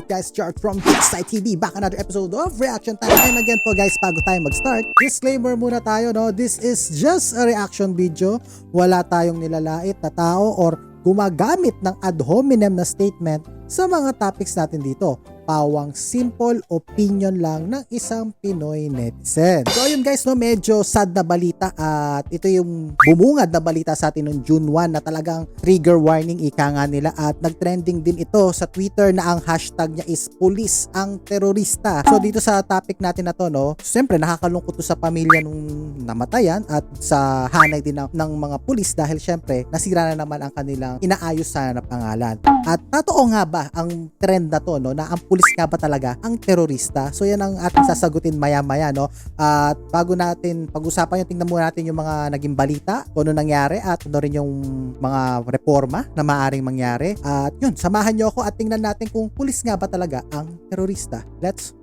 up guys, George from Kickside TV, back another episode of Reaction Time. And again po guys, bago tayo mag-start, disclaimer muna tayo, no? This is just a reaction video. Wala tayong nilalait na tao or gumagamit ng ad hominem na statement sa mga topics natin dito. Pawang simple opinion lang ng isang Pinoy netizen. So ayun guys, no, medyo sad na balita at ito yung bumungad na balita sa atin noong June 1 na talagang trigger warning ika nga nila at nagtrending din ito sa Twitter na ang hashtag niya is pulis ang terorista. So dito sa topic natin na to, no, siyempre nakakalungkot to sa pamilya nung namatayan at sa hanay din ng mga pulis dahil siyempre nasira na naman ang kanilang inaayos sana na pangalan. At totoo nga ba ang trend na to, no, na ang pulis nga ba talaga ang terorista? So yan ang ating sasagutin maya-maya, no? At bago natin pag-usapan yung tingnan muna natin yung mga naging balita, kung ano nangyari at ano rin yung mga reforma na maaaring mangyari. At yun, samahan nyo ako at tingnan natin kung pulis nga ba talaga ang terorista. Let's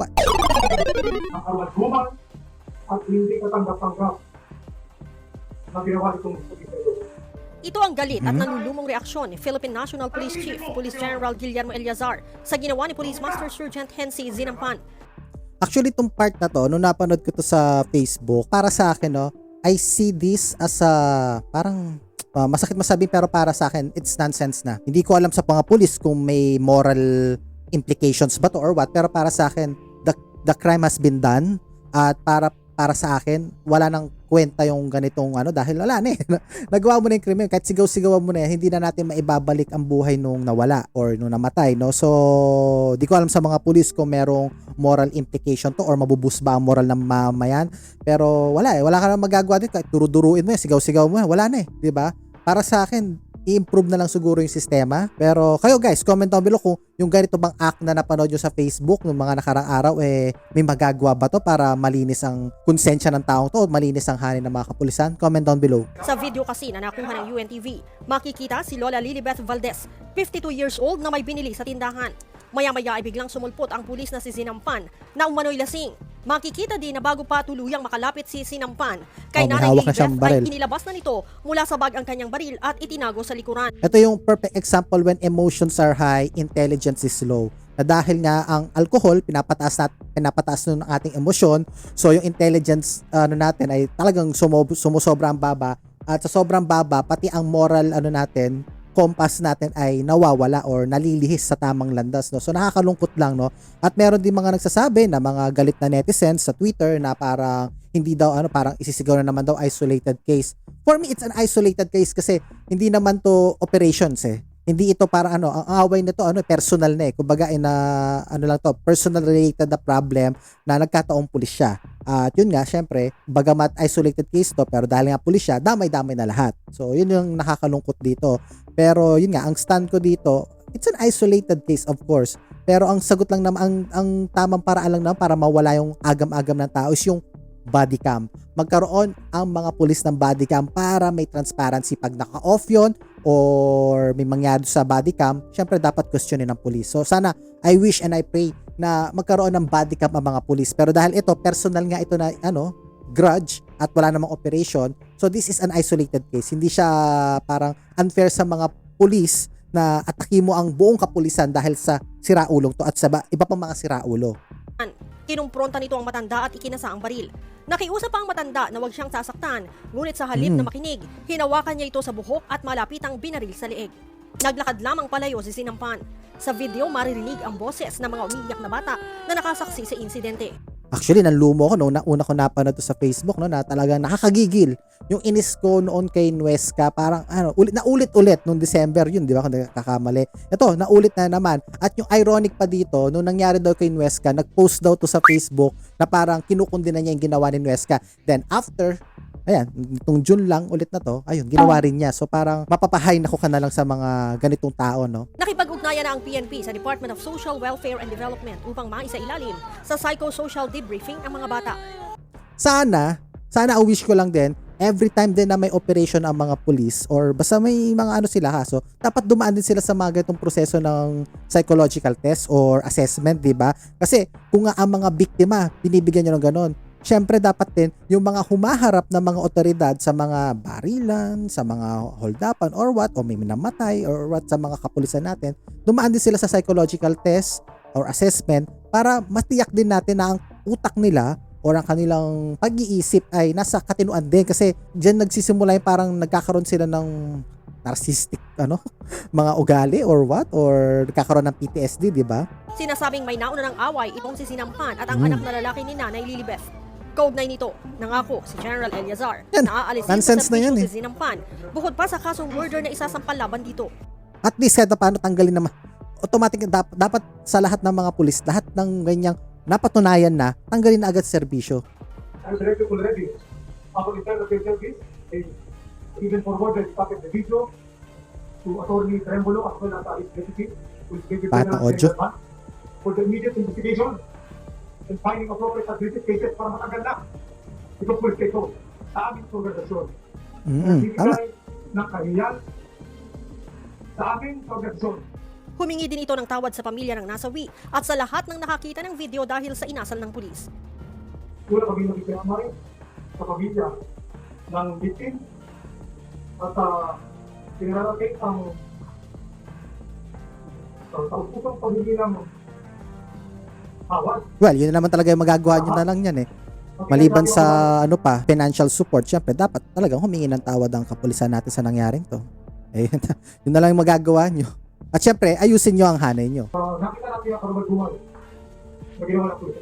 watch. Ang kamadhuman at hindi katanggap-tanggap na ginawa itong pulis. Ito ang galit at nalulumong reaksyon ni Philippine National Police Chief, Police General Guillermo Eleazar sa ginawa ni Police Master Sergeant Hensi Zinampan. Actually, itong part na to, nung napanood ko to sa Facebook, para sa akin, no, I see this as a parang masakit masabi pero para sa akin, it's nonsense na. Hindi ko alam sa mga pulis kung may moral implications ba to or what, pero para sa akin, the crime has been done at para sa akin, wala nang kwenta yung ganitong ano dahil wala na eh. Nagawa mo na yung krimen, kahit sigaw-sigawan mo na hindi na natin maibabalik ang buhay nung nawala or nung namatay, no? So, di ko alam sa mga pulis kung merong moral implication to or mabubus ba ang moral ng mamayan. Pero wala eh, wala ka nang magagawa din kahit duru-duruin mo, sigaw-sigaw mo, wala na eh, di ba? Para sa akin, i-improve na lang siguro yung sistema. Pero kayo guys, comment down below kung yung ganito bang act na napanood nyo sa Facebook ng mga nakarang araw, may magagawa ba to para malinis ang konsensya ng taong to o malinis ang hanin ng mga kapulisan? Comment down below. Sa video kasi na nakuha ng UNTV, makikita si Lola Lilibeth Valdez, 52 years old na may binili sa tindahan. Maya-maya ay biglang sumulpot ang pulis na si Zinampan na umano'y lasing. Makikita din na bago pa tuluyang makalapit si Zinampan, kay Nanay Lilibeth ay inilabas na nito mula sa bag ang kanyang baril at itinago sa likuran. Ito yung perfect example when emotions are high, intelligence is low. Na dahil nga ang alcohol, pinapataas nun ang ating emosyon, so yung intelligence natin ay talagang sumusobra ang baba at sa sobrang baba, pati ang moral natin, compass natin ay nawawala or nalilihis sa tamang landas, no? So nakakalungkot lang, no? At meron din mga nagsasabi na mga galit na netizens sa Twitter na parang hindi daw parang isisigaw na naman daw isolated case. For me, it's an isolated case kasi hindi naman to operations eh. Hindi ito para ang away nito personal na eh. Kumbaga lang to, personal related na problem na nagkataong pulis siya. At yun nga, syempre, bagamat isolated case to, pero dahil nga pulis siya, damay-damay na lahat. So, yun yung nakakalungkot dito. Pero yun nga, ang stand ko dito, it's an isolated case of course. Pero ang sagot lang naman, ang tamang paraan lang naman para mawala yung agam-agam ng tao is yung body cam. Magkaroon ang mga pulis ng body cam para may transparency. Pag naka-off yun or may mangyari sa body cam, syempre dapat questionin ng pulis. So sana, I wish and I pray na magkaroon ng body cam ang mga pulis. Pero dahil ito, personal nga ito na grudge at wala namang operation, so this is an isolated case. Hindi siya parang unfair sa mga pulis na atake mo ang buong kapulisan dahil sa siraulong to at sa iba pang mga siraulo. Kinumpronta nito ang matanda at ikinasa ang baril. Nakiusap pa ang matanda na huwag siyang sasaktan, ngunit sa halip na makinig, hinawakan niya ito sa buhok at malapitang binaril sa leeg. Naglakad lamang palayo si Zinampan. Sa video, maririnig ang boses ng mga umiiyak na bata na nakasaksi sa insidente. Actually, nanlumo ko na una ko napanood to sa Facebook, no, na talagang nakakagigil. Yung inis ko noon kay Nuesca, parang ulit-ulit nung December yun, di ba, kung nakakamali. Ito, naulit na naman. At yung ironic pa dito, nung nangyari daw kay Nuesca, nag-post daw to sa Facebook na parang kinukundi na niya yung ginawa ni Nuesca. Then after, ayan, itong June lang ulit na to, ayun, ginawa rin niya. So parang mapapahay na ko ka na lang sa mga ganitong tao, no? Nakipag-ugnayan na ang PNP sa Department of Social Welfare and Development upang maisailalim sa psychosocial debriefing ang mga bata. Sana ang wish ko lang din, every time din na may operation ang mga police or basta may mga sila kaso, dapat dumaan din sila sa mga ganitong proseso ng psychological test or assessment, di ba? Kasi kung nga ang mga biktima, binibigyan nyo ng ganon, syempre dapat din yung mga humaharap na mga otoridad sa mga barilan, sa mga holdapan or what, o may minamatay or what sa mga kapulisan natin, dumaan din sila sa psychological test or assessment para matiyak din natin na ang utak nila or ang kanilang pag-iisip ay nasa katinuan din, kasi diyan nagsisimula yung parang nagkakaroon sila ng narcissistic mga ugali or what, or nagkakaroon ng PTSD, di ba? Sinasabing may nauna ng away itong si Sinampan at ang anak na lalaki ni Nanay Lilibeth. Kaugnay nito, nangako si General Eliazar Yan, na aalis nonsense na yan, si Sinampan bukod pa sa kasong murder na isasampal laban dito. At least kahit na paano tanggalin naman, automatic dapat sa lahat ng mga pulis, lahat ng ganyang napatunayan na, tanggalin na agad sa serbisyo. I'm directed already. Our interrogator service is even forwarded copy of the video to Attorney Tremolo as well as his deputy, who is Major Bata General audio. General for the immediate investigation and finding appropriate administrative cases para matanggal na itong police case sa aming organisasyon. Tama. Bibigay ng kahiyan sa aming organisasyon. Humingi din ito ng tawad sa pamilya ng nasawi at sa lahat ng nakakita ng video dahil sa inasal ng pulis. Una kami nakikiamay sa pamilya ng victim at pinararating ang taupusang pagiging ng awad. Well, yun na naman talaga yung magagawa nyo na lang yan eh. Maliban sa financial support, syempre dapat talagang humingi ng tawad ang kapulisan natin sa nangyaring to. Eh, yun na lang yung magagawa nyo. At syempre, ayusin nyo ang hanay nyo. Nakita natin ang karumal-dumal na ginawa ng pulis.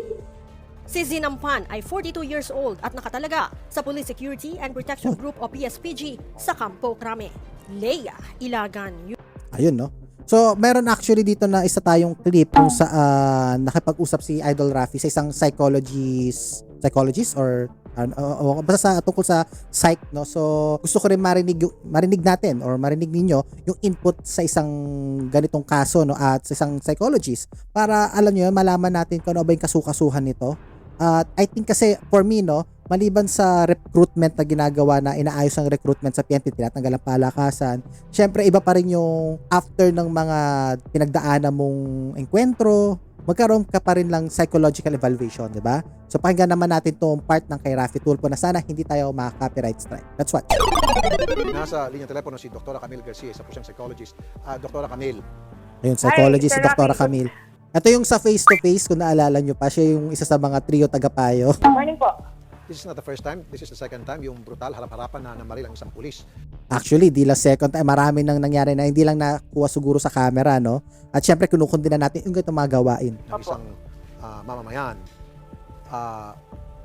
Si Sinampan ay 42 years old at nakatalaga sa Police Security and Protection Group o PSPG sa Campo Crame. Leia Ilagan. Ayun, no? So, meron actually dito na isa tayong clip kung saan nakipag-usap si Idol Rafi sa isang psychologist or basta tungkol sa psych, no? So, gusto ko rin marinig natin or marinig ninyo yung input sa isang ganitong kaso, no, at sa isang psychologist para alam niyo malaman natin kung ano ba yung kasukasuhan nito. At I think kasi for me, no, maliban sa recruitment na ginagawa na inaayos ang recruitment sa PNP, tinatanggal ang palakasan, syempre iba pa rin yung after ng mga pinagdaanan mong engkwentro, magkaroon ka pa rin lang psychological evaluation, di ba? So pakinggan naman natin tong part ng kay Rafi Tulfo na sana hindi tayo maka-copyright strike. That's what. Nasa linya telepono si Dr. Camille Garcia, isa po siyang psychologist. Dr. Camille. Ayun, psychologist si Hi, Sir Dr. Rafi. Camille. Ito yung sa face-to-face, kung naalala nyo pa, siya yung isa sa mga trio tagapayo. Morning po. This is not the first time, this is the second time, yung brutal, harap-harapan na namaril ang isang pulis. Actually, di lang second time, marami nang nangyari na hindi lang nakuha siguro sa camera, no? At syempre, kinukundina natin yung ganitong mga gawain. Ng isang mamamayan.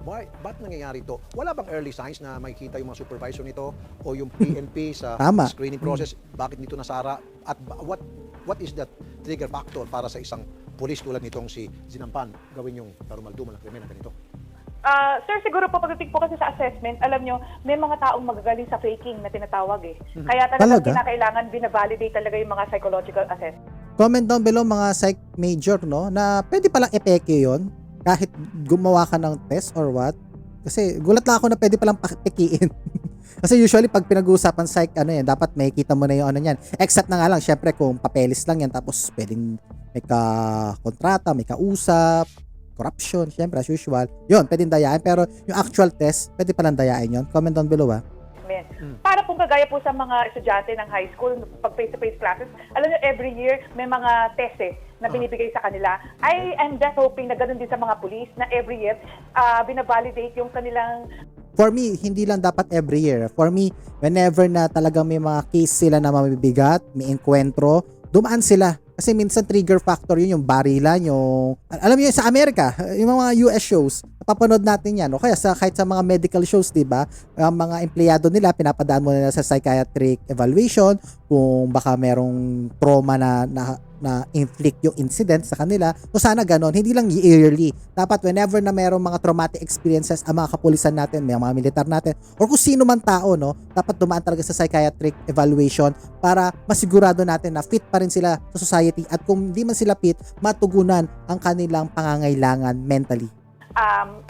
Ba't nangyayari ito? Wala bang early signs na makikita yung mga supervisor nito o yung PNP sa Tama. screening process? Bakit nito nasara? At what is that trigger factor para sa isang pulis tulad nitong si Sinampan gawin yung darumal-dumal na krimen na ganito? Sir, siguro po pagdating po kasi sa assessment, alam nyo, may mga taong magagaling sa faking na tinatawag eh. Kaya talagang Talaga? kinakailangan binavalidate talaga yung mga psychological assessment. Comment down below mga psych major, no? Na pwede palang epeke yon kahit gumawa ka ng test or what. Kasi gulat lang ako na pwede palang pekiin. Kasi usually pag pinag-uusapan psych, dapat may kita mo na yung ano yan. Except na nga lang, syempre kung papeles lang yan, tapos pwedeng may ka-kontrata, may kausap, corruption, syempre as usual. Yun, pwedeng dayain. Pero yung actual test, pwede palang dayain yun. Comment down below, Para pong kagaya po sa mga estudyante ng high school, pag face-to-face classes, alam nyo, every year may mga test na binibigay sa kanila. I am just hoping na ganun din sa mga police na every year binavalidate yung kanilang. For me, hindi lang dapat every year. For me, whenever na talagang may mga case sila na mabibigat, may enkwentro, dumaan sila. Kasi minsan trigger factor yun, yung barilan, yung... Alam niyo sa Amerika, yung mga US shows, napapanood natin yan. O kaya kahit sa mga medical shows, di ba? Ang mga empleyado nila, pinapadaan mo nila sa psychiatric evaluation kung baka merong trauma na inflict yung incident sa kanila. So sana ganon, hindi lang yearly. Dapat whenever na merong mga traumatic experiences ang mga kapulisan natin, may mga militar natin, or kung sino man tao, no, dapat dumaan talaga sa psychiatric evaluation para masigurado natin na fit pa rin sila sa society at kung hindi man sila fit, matugunan ang kanilang pangangailangan mentally.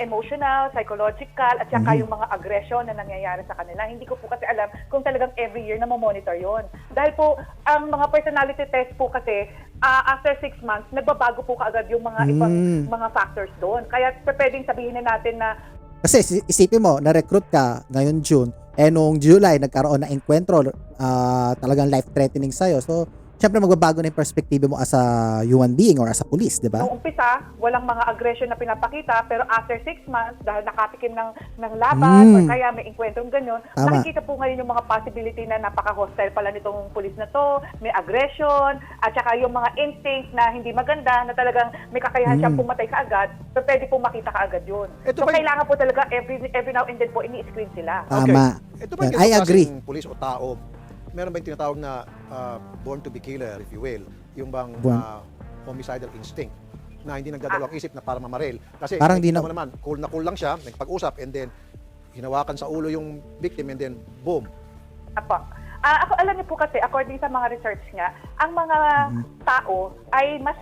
Emotional, psychological, at saka yung mga aggression na nangyayari sa kanila. Hindi ko po kasi alam kung talagang every year na monitor yon. Dahil po, ang mga personality test po kasi, after 6 months, nagbabago po kaagad yung mga ibang mga factors doon. Kaya pwedeng sabihin na natin na Kasi isipin mo, na-recruit ka ngayon June, nung July, nagkaroon ng enkwentro, talagang life-threatening sa'yo. So, syempre magbabago na yung perspektibo mo as a human being or as a police, di ba? Noong umpisa, walang mga aggression na pinapakita, pero after 6 months, dahil nakatikim ng laban, or kaya may engkwentrong ganyan, Tama. nakikita po ngayon yung mga possibility na napaka-hostile pala nitong pulis na to, may aggression, at saka yung mga instinct na hindi maganda, na talagang may kakayahan siyang pumatay kaagad, so pwede po makita kaagad yun. Ito So ba- kailangan po talaga every now and then po ini-screen sila. Tama. Ito ba Yan, yung I agree. klaseng pulis o tao? Meron ba yung tinatawag na born to be killer, if you will? Yung bang homicidal instinct na hindi nagdadalawang isip na para mamaril. Kasi Parang di na- mo naman, cool lang siya, nagpag-usap, and then hinawakan sa ulo yung victim, and then boom. Apo. Ako, alam niyo po kasi, according sa mga research nga, ang mga tao ay mas,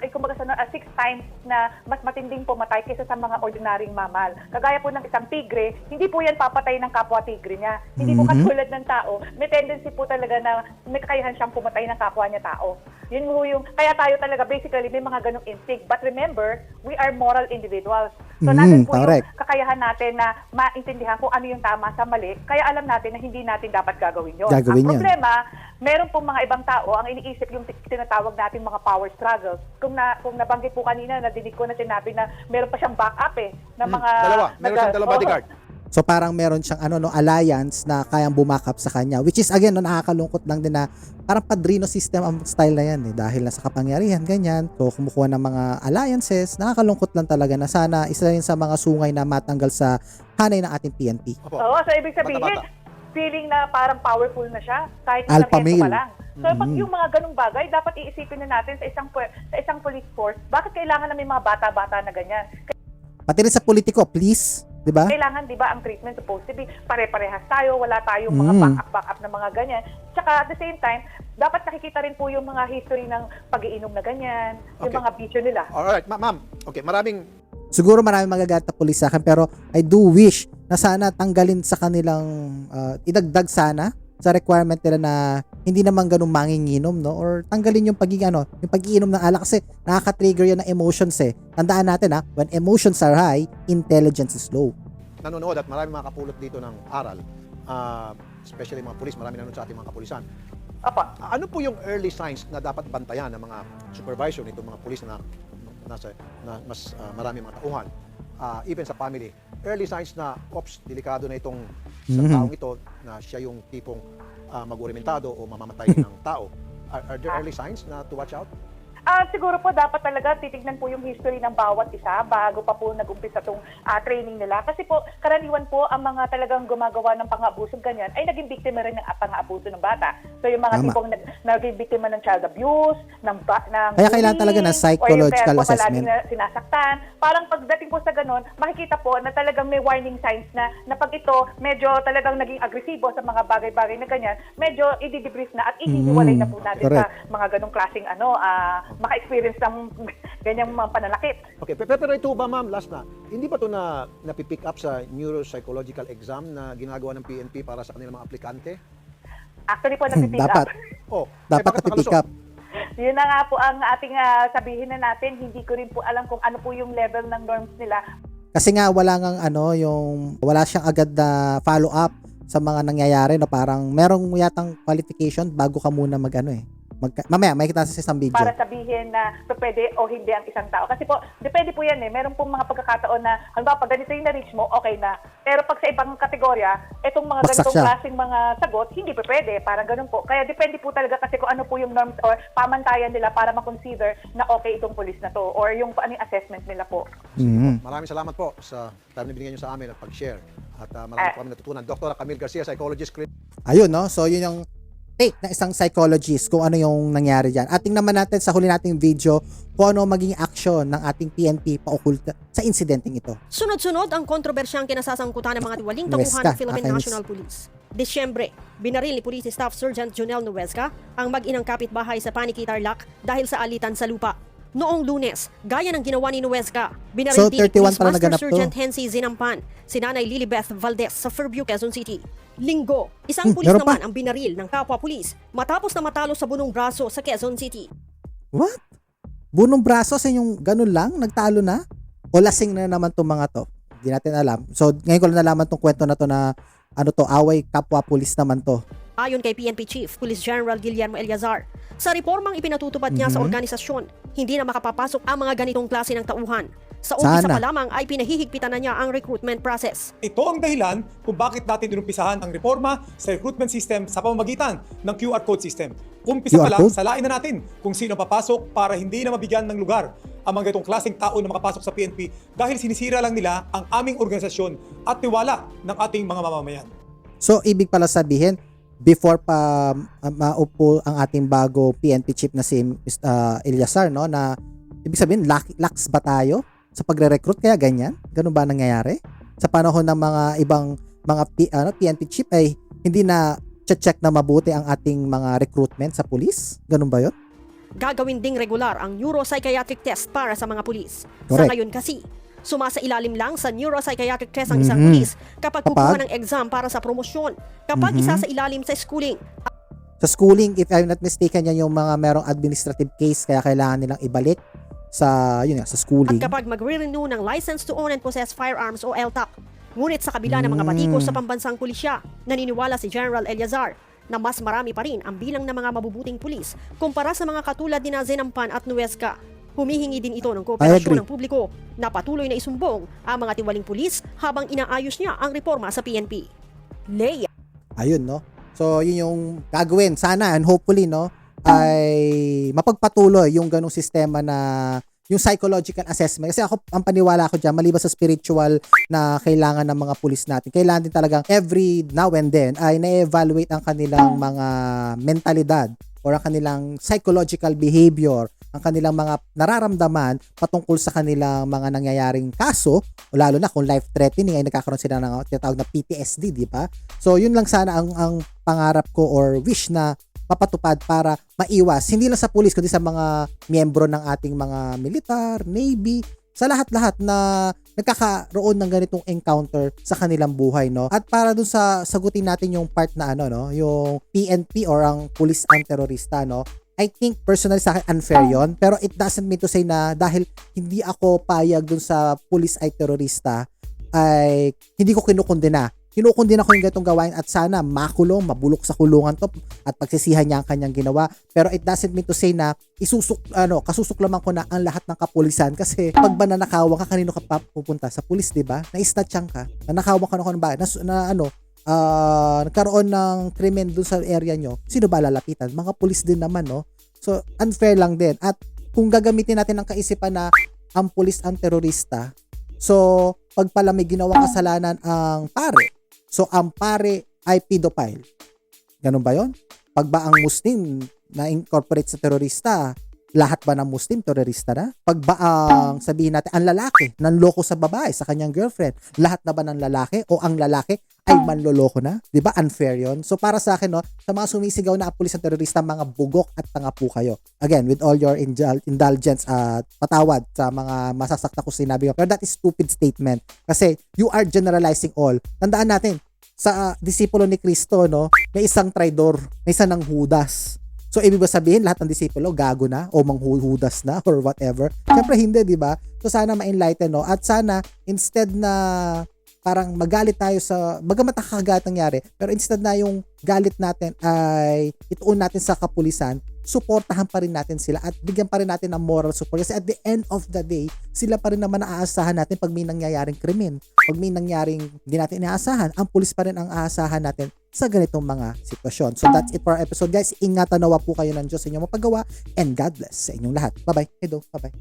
kumbaga sa 6 times na mas matinding pumatay kaysa sa mga ordinaryong mamal. Kagaya po ng isang tigre, hindi po yan papatay ng kapwa tigre niya. Hindi po katulad ng tao, may tendency po talaga na may kakayahan siyang pumatay ng kapwa niya tao. Yun po yung, kaya tayo talaga basically may mga ganong instinct. But remember, we are moral individuals. So natin po correct. yung kakayahan natin na maintindihan kung ano yung tama sa mali, kaya alam natin na hindi natin dapat gagawin yun. Gagawin Ang yun. problema, meron pong mga ibang tao ang iniisip yung tinatawag natin mga power struggles. Kung nabanggit po kanina, nadinig ko na sinabi na meron pa siyang backup na mga... Dalawa. Meron siyang dalawang bodyguard. So parang meron siyang alliance na kayang bumakap sa kanya, which is again nakakalungkot lang din na parang padrino system ang style na yan dahil nasa kapangyarihan ganyan. So kumukuha ng mga alliances, nakakalungkot lang talaga na sana isa rin sa mga sungay na matanggal sa hanay ng ating PNP. Opo. Oo, so ibig sabihin, Bata-bata. feeling na parang powerful na siya kahit Alpha isang heto male. pa lang. So pag yung mga ganung bagay, dapat iisipin na natin sa isang police force, bakit kailangan na may mga bata-bata na ganyan? Pati rin sa politiko, please, 'di ba? Kailangan, di ba, ang treatment supposed to be pare-parehas tayo, wala tayong mga back-up na mga ganyan. Tsaka at the same time, dapat nakikita rin po yung mga history ng pag-iinom na ganyan, yung Okay. mga bisyo nila. Alright, ma'am. Okay, maraming Siguro maraming magagalit na pulis sa akin pero I do wish na sana tanggalin sa kanilang idagdag sana sa requirement nila na hindi naman ganun manginginom, no? Or tanggalin yung yung pag-iinom ng alak kasi nakaka-trigger yan ng emotions eh. Tandaan natin when emotions are high, intelligence is low. nanonood at maraming mga kapulot dito ng aral, especially mga pulis, marami nanonood sa ating mga kapulisan. Apa. Ano po yung early signs na dapat bantayan ng mga supervisor nito mga pulis na mas marami mga tauhan, even sa family? Early signs na, delikado na itong isang taong ito, na siya yung tipong mag-orimentado o mamamatay ng tao. Are there early signs na to watch out? Siguro po dapat talaga titignan po yung history ng bawat isa bago pa po nag-umpisa tong training nila. Kasi po, karaniwan po ang mga talagang gumagawa ng pang-aabuso ganyan ay naging biktima rin ng pang-aabuso ng bata. So yung mga Tama. tipong naging biktima ng child abuse, ng Kaya kailangan talaga ng psychological o yung parents assessment. po palagi na sinasaktan. Parang pagdating po sa ganun, makikita po na talagang may warning signs na pag ito medyo talagang naging agresibo sa mga bagay-bagay na ganyan, medyo i-debrief na at ihihiwalay na po natin correct. sa mga ganong klaseng maka-experience ng ganyang mga pananakit. Okay, pero ito ba ma'am, last na, hindi ba ito na napipick up sa neuropsychological exam na ginagawa ng PNP para sa kanilang mga aplikante? Actually po, napipick Dapat. up. Oh, Dapat bakit na-pick nakalusot? up. Yun na nga po ang ating sabihin na natin. Hindi ko rin po alam kung ano po yung level ng norms nila. Kasi nga wala wala siyang agad na follow up sa mga nangyayari na parang merong yatang qualification bago ka muna mamaya may kita sa isang video. Para sabihin na pwede o hindi ang isang tao. Kasi po, depende po yan Meron pong mga pagkakataon na, halimbawa, pag ganito yung na-reach mo, okay na. Pero pag sa ibang kategorya, itong mga Baksak ganitong siya. klaseng mga sagot, hindi pa pwede. Parang ganun po. Kaya depende po talaga kasi kung ano po yung norms or pamantayan nila para makonsider na okay itong police na to or yung ano yung assessment nila po. Maraming salamat po sa time na binigyan nyo sa amin at pag-share. At marami po kami natutunan. Dr. Camille Garcia, psychologist. Ayun, no? So, yun yung take na isang psychologist kung ano yung nangyari dyan. At tingnan naman natin sa huli nating video kung ano maging action ng ating PNP paukol sa insidenteng ito. Sunod-sunod ang kontrobersyang kinasasangkutan ng mga tiwaling Nuesca, tauhan ng Philippine kakainis. National Police. Desyembre, binaril ni Police Staff Sergeant Jonel Nuesca ang mag-inang kapitbahay sa Paniki Tarlac dahil sa alitan sa lupa. Noong Lunes, gaya ng ginawa ni Nuesca, binaril So, din ni 31 Police pala Master naganap to. Sergeant Hensi Zinampan si Nanay Lilibeth Valdez sa Fairview, Quezon City. Linggo, isang pulis meron pa. naman ang binaril ng kapwa pulis matapos na matalo sa bunong braso sa Quezon City. What? Bunong braso sa inyong ganun lang? Nagtalo na? O lasing na naman itong mga to? Di natin alam. So, ngayon ko lang nalaman tong kwento na to na ano to, away kapwa pulis naman to. Ayon kay PNP Chief Police General Guillermo Eleazar, sa reformang ipinatutupad niya sa organisasyon, hindi na makapapasok ang mga ganitong klase ng tauhan. Sa umpisa Sana. pa lamang ay pinahihigpitan na niya ang recruitment process. Ito ang dahilan kung bakit natin inumpisahan ang reforma sa recruitment system sa pamamagitan ng QR code system. Umpisa QR pa lang, code? salain na natin kung sino papasok para hindi na mabigyan ng lugar ang mga ganitong klaseng tao na makapasok sa PNP dahil sinisira lang nila ang aming organisasyon at tiwala ng ating mga mamamayan. So, ibig pala sabihin, before pa maupo ang ating bago PNP chief na si Eleazar, no, na ibig sabihin, lax ba tayo sa pagre-recruit? Kaya ganyan? Ganun ba nangyayari? Sa panahon ng mga ibang mga PNP chief ay hindi na check na mabuti ang ating mga recruitment sa pulis? Ganun ba yun? Gagawin ding regular ang neuropsychiatric test para sa mga pulis. Sa Correct. ngayon kasi, sumasa-ilalim lang sa neuropsychiatric test ang isang pulis kapag kukuha ng exam para sa promosyon, kapag isa sa ilalim sa schooling. Sa schooling, if I'm not mistaken, yan yung mga merong administrative case kaya kailangan nilang ibalik sa yun nga, sa At schooling. kapag magre-renew ng License to Own and Possess Firearms o LTOP. Ngunit sa kabila ng mga batikos sa pambansang pulisya, naniniwala si General Eleazar na mas marami pa rin ang bilang ng mga mabubuting pulis kumpara sa mga katulad ni Zinampan at Nuesca. Humihingi din ito ng I kooperasyon agree. ng publiko na patuloy na isumbong ang mga tiwaling pulis habang inaayos niya ang reforma sa PNP. Leia. Ayun, no? So, yun yung gagawin. Sana and hopefully, no, ay mapagpatuloy yung ganong sistema na yung psychological assessment. Kasi ako, ang paniwala ko dyan, maliban sa spiritual na kailangan ng mga pulis natin, kailangan din talagang every now and then ay na-evaluate ang kanilang mga mentalidad or ang kanilang psychological behavior, ang kanilang mga nararamdaman patungkol sa kanilang mga nangyayaring kaso, lalo na kung life-threatening ay nagkakaroon sila ng tinatawag na PTSD, di ba? So, yun lang sana ang pangarap ko or wish na mapatupad para maiwas, hindi lang sa pulis, kundi sa mga miyembro ng ating mga militar, navy, sa lahat-lahat na nagkakaroon ng ganitong encounter sa kanilang buhay, no? At para dun sa sagutin natin yung part na ano, no, yung PNP or ang pulis ang terorista, no? I think personally sa akin unfair yon, pero it doesn't mean to say na dahil hindi ako payag dun sa pulis ay terorista ay hindi ko kinukondena. Kinukundina ko yung ganitong gawain at sana makulong, mabulok sa kulungan to at pagsisihan niya ang kanyang ginawa. Pero it doesn't mean to say na kasusuklaman ko na ang lahat ng kapulisan kasi pag ba nanakawan ka, kanino ka pa pupunta? Sa pulis, di ba? Na-snatchan ka, nanakawan ka na ba? Nagkaroon ng krimen dun sa area nyo, sino ba lalapitan? Mga pulis din naman, no? So, unfair lang din. At kung gagamitin natin ang kaisipan na ang pulis ang terorista, so, pag pala may ginawang kasalanan ang pare, so ang pare ay pedophile. Ganun ba yon? Pag ba ang Muslim na incorporate sa terorista, lahat ba ng Muslim terorista na? Pag ba ang sabihin natin, ang lalaki nanloko sa babae, sa kanyang girlfriend, lahat na ba ng lalaki o ang lalaki ay manloloko na? Di ba unfair yon? So para sa akin, no, sa mga sumisigaw na pulis ng terorista, mga bugok at tanga po kayo. Again, with all your indulgence at patawad sa mga masasakta ko sinabi ko. Pero that is stupid statement. Kasi you are generalizing all. Tandaan natin, sa disipulo ni Kristo, no, may isang traidor, may isang nang Judas. So, ibig ba sabihin, lahat ng disipulo, gago na, o manghuhudas na, or whatever? Siyempre, hindi, di ba? So, sana ma-enlighten, no? At sana, instead na parang magalit tayo sa, bagamat nakakagalit nangyari, pero instead na yung galit natin ay ituon natin sa kapulisan, suportahan pa rin natin sila at bigyan pa rin natin ng moral support. Kasi at the end of the day, sila pa rin naman naaasahan natin pag may nangyayaring krimen. Pag may nangyaring hindi natin inaasahan, ang pulis pa rin ang aasahan natin sa ganitong mga sitwasyon. So that's it for our episode, guys. Ingatan nawa po kayo ng Diyos sa inyong mapagawa and God bless sa inyong lahat. Bye-bye. Edo, bye-bye.